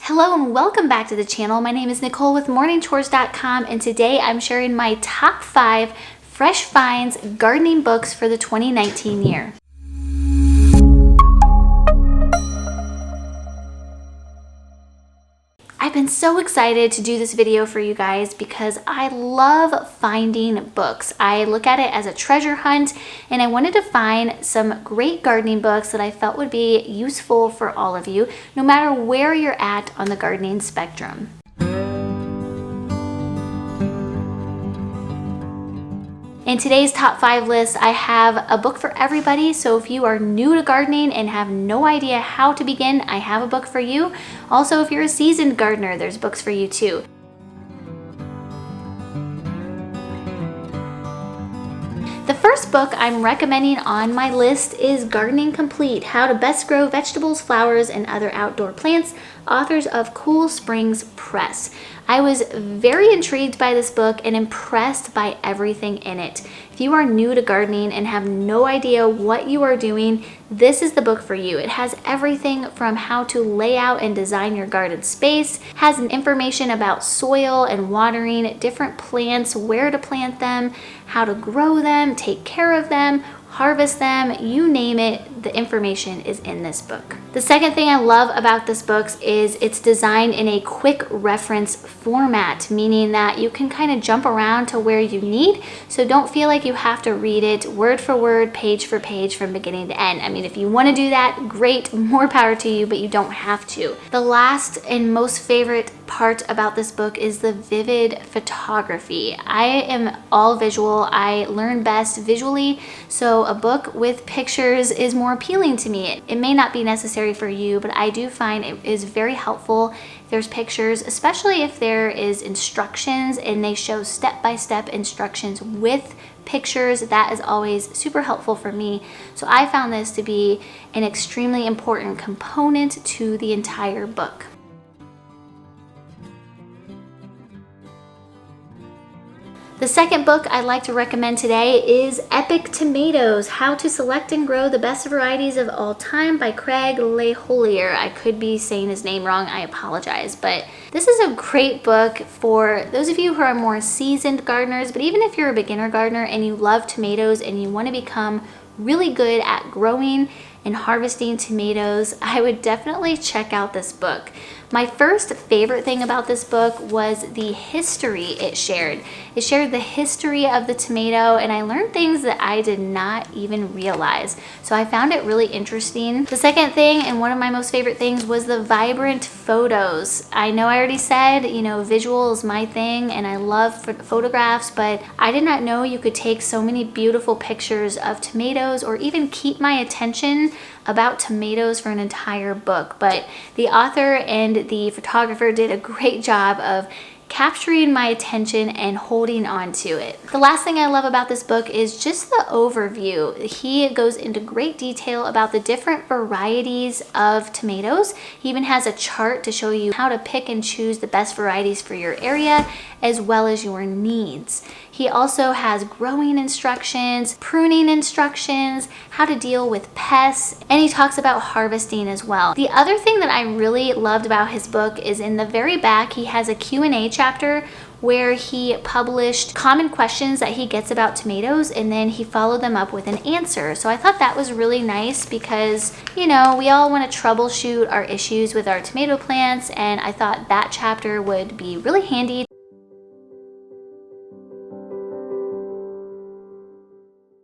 Hello and welcome back to the channel. My name is Nicole with morningchores.com, and today I'm sharing my top 5 fresh finds gardening books for the 2019 year. I've been so excited to do this video for you guys because I love finding books. I look at it as a treasure hunt, and I wanted to find some great gardening books that I felt would be useful for all of you, no matter where you're at on the gardening spectrum. In today's top 5 list, I have a book for everybody. So if you are new to gardening and have no idea how to begin, I have a book for you. Also, if you're a seasoned gardener, there's books for you too. The first book I'm recommending on my list is Gardening Complete: How to Best Grow Vegetables, Flowers, and Other Outdoor Plants, authors of Cool Springs Press. I was very intrigued by this book and impressed by everything in it. If you are new to gardening and have no idea what you are doing, this is the book for you. It has everything from how to lay out and design your garden space, has information about soil and watering, different plants, where to plant them, how to grow them, take care of them, harvest them, you name it, the information is in this book. The second thing I love about this book is it's designed in a quick reference format, meaning that you can kind of jump around to where you need, so don't feel like you have to read it word for word, page for page from beginning to end. I mean, if you want to do that, great, more power to you, but you don't have to. The last and most favorite part about this book is the vivid photography. I am all visual. I learn best visually, so a book with pictures is more appealing to me. It may not be necessary for you, but I do find it is very helpful if there's pictures, especially if there is instructions and they show step-by-step instructions with pictures. That is always super helpful for me. So I found this to be an extremely important component to the entire book. The second book I'd like to recommend today is Epic Tomatoes: How to Select and Grow the Best Varieties of All Time by Craig LeHollier. I could be saying his name wrong, I apologize, but this is a great book for those of you who are more seasoned gardeners, but even if you're a beginner gardener and you love tomatoes and you want to become really good at growing and harvesting tomatoes, I would definitely check out this book. My first favorite thing about this book was the history it shared. It shared the history of the tomato, and I learned things that I did not even realize. So I found it really interesting. The second thing, and one of my most favorite things, was the vibrant photos. I know I already said, visual is my thing, and I love photographs, but I did not know you could take so many beautiful pictures of tomatoes or even keep my attention about tomatoes for an entire book. But the author and the photographer did a great job of capturing my attention and holding on to it. The last thing I love about this book is just the overview. He goes into great detail about the different varieties of tomatoes. He even has a chart to show you how to pick and choose the best varieties for your area as well as your needs. He also has growing instructions, pruning instructions, how to deal with pests, and he talks about harvesting as well. The other thing that I really loved about his book is in the very back, he has a Q&A chapter where he published common questions that he gets about tomatoes, and then he followed them up with an answer. So I thought that was really nice because, we all want to troubleshoot our issues with our tomato plants, and I thought that chapter would be really handy.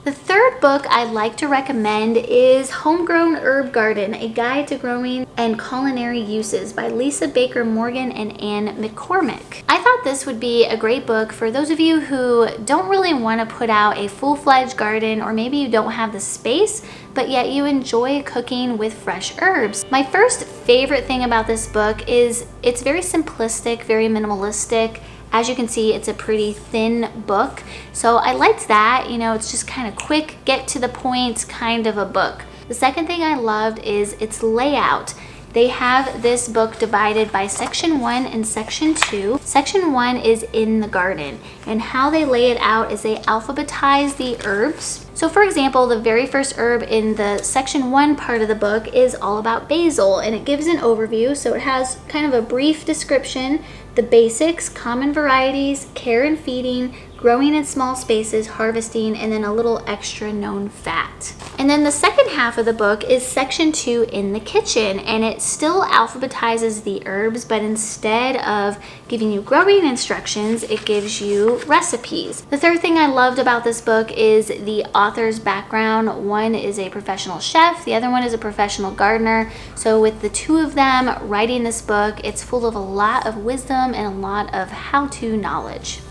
The third book I'd like to recommend is Homegrown Herb Garden: A Guide to Growing and Culinary Uses by Lisa Baker Morgan and Ann McCormick. I thought this would be a great book for those of you who don't really want to put out a full-fledged garden, or maybe you don't have the space, but yet you enjoy cooking with fresh herbs. My first favorite thing about this book is it's very simplistic, very minimalistic. As you can see, it's a pretty thin book. So I liked that, it's just kind of quick, get to the point kind of a book. The second thing I loved is its layout. They have this book divided by section 1 and section 2. Section 1 is in the garden, and how they lay it out is they alphabetize the herbs. So for example, the very first herb in the section 1 part of the book is all about basil, and it gives an overview. So it has kind of a brief description, the basics, common varieties, care and feeding, growing in small spaces, harvesting, and then a little extra known fact. And then the second half of the book is section 2 in the kitchen, and it still alphabetizes the herbs, but instead of giving you growing instructions, it gives you recipes. The third thing I loved about this book is the author's background. One is a professional chef, the other one is a professional gardener. So with the two of them writing this book, it's full of a lot of wisdom and a lot of how-to knowledge.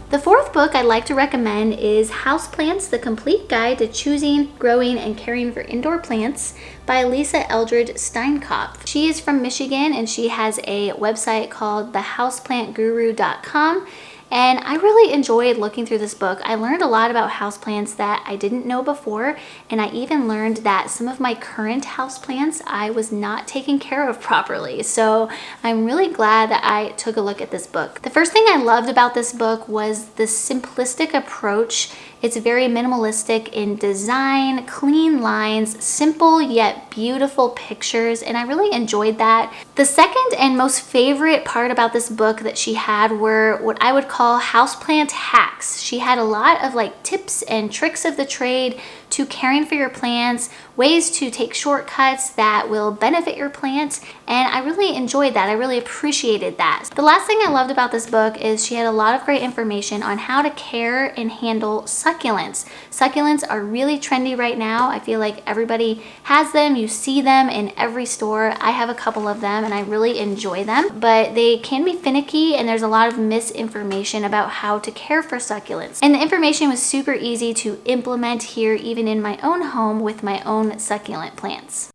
The fourth book I'd like to recommend is Houseplants, The Complete Guide to Choosing, Growing, and Caring for Indoor Plants by Lisa Eldridge Steinkopf. She is from Michigan, and she has a website called thehouseplantguru.com. And I really enjoyed looking through this book. I learned a lot about houseplants that I didn't know before, and I even learned that some of my current houseplants I was not taking care of properly. So I'm really glad that I took a look at this book. The first thing I loved about this book was the simplistic approach. It's very minimalistic in design, clean lines, simple yet beautiful pictures, and I really enjoyed that. The second and most favorite part about this book that she had were what I would call houseplant hacks. She had a lot of like tips and tricks of the trade to caring for your plants, ways to take shortcuts that will benefit your plants, and I really enjoyed that. I really appreciated that. The last thing I loved about this book is she had a lot of great information on how to care and handle succulents. Succulents are really trendy right now. I feel like everybody has them. You see them in every store. I have a couple of them and I really enjoy them, but they can be finicky and there's a lot of misinformation about how to care for succulents. And the information was super easy to implement here, even in my own home with my own succulent plants.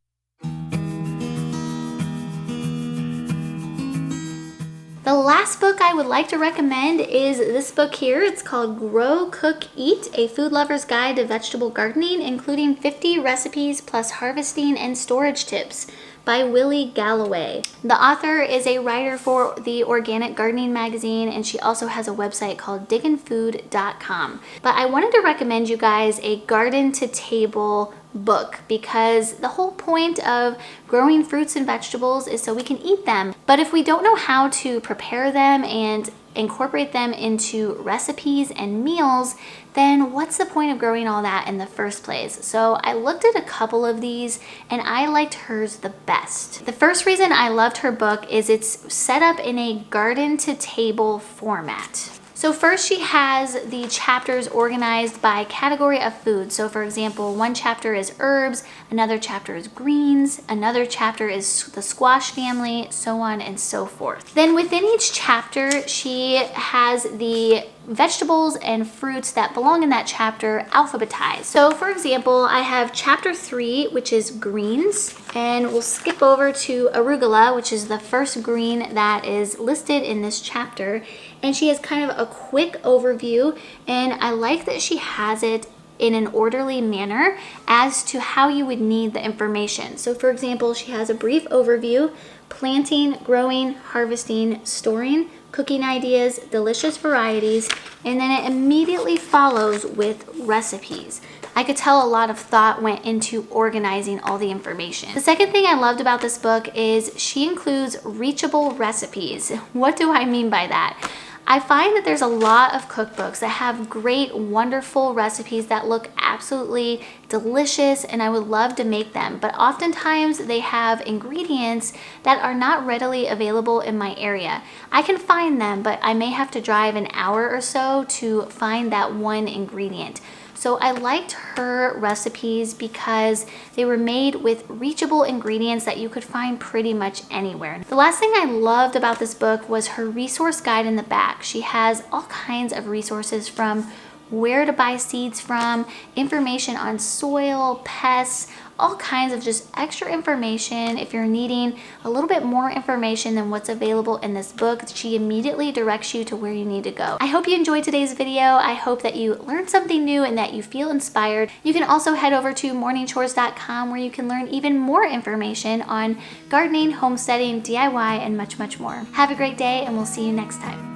The last book I would like to recommend is this book here. It's called Grow, Cook, Eat, A Food Lover's Guide to Vegetable Gardening, including 50 recipes plus harvesting and storage tips by Willie Galloway. The author is a writer for the Organic Gardening magazine, and she also has a website called digginfood.com. But I wanted to recommend you guys a garden to table book because the whole point of growing fruits and vegetables is so we can eat them. But if we don't know how to prepare them and incorporate them into recipes and meals, then what's the point of growing all that in the first place? So I looked at a couple of these and I liked hers the best. The first reason I loved her book is it's set up in a garden to table format. So first she has the chapters organized by category of food. So for example, one chapter is herbs, another chapter is greens, another chapter is the squash family, so on and so forth. Then within each chapter, she has the vegetables and fruits that belong in that chapter alphabetized. So for example, I have chapter 3, which is greens, and we'll skip over to arugula, which is the first green that is listed in this chapter. And she has kind of a quick overview, and I like that she has it in an orderly manner as to how you would need the information. So for example, she has a brief overview, planting, growing, harvesting, storing, cooking ideas, delicious varieties, and then it immediately follows with recipes. I could tell a lot of thought went into organizing all the information. The second thing I loved about this book is she includes reachable recipes. What do I mean by that? I find that there's a lot of cookbooks that have great, wonderful recipes that look absolutely delicious, and I would love to make them. But oftentimes they have ingredients that are not readily available in my area. I can find them, but I may have to drive an hour or so to find that one ingredient. So I liked her recipes because they were made with reachable ingredients that you could find pretty much anywhere. The last thing I loved about this book was her resource guide in the back. She has all kinds of resources from where to buy seeds from, information on soil, pests, all kinds of just extra information. If you're needing a little bit more information than what's available in this book, she immediately directs you to where you need to go. I hope you enjoyed today's video. I hope that you learned something new and that you feel inspired. You can also head over to morningchores.com where you can learn even more information on gardening, homesteading, DIY, and much, much more. Have a great day, and we'll see you next time.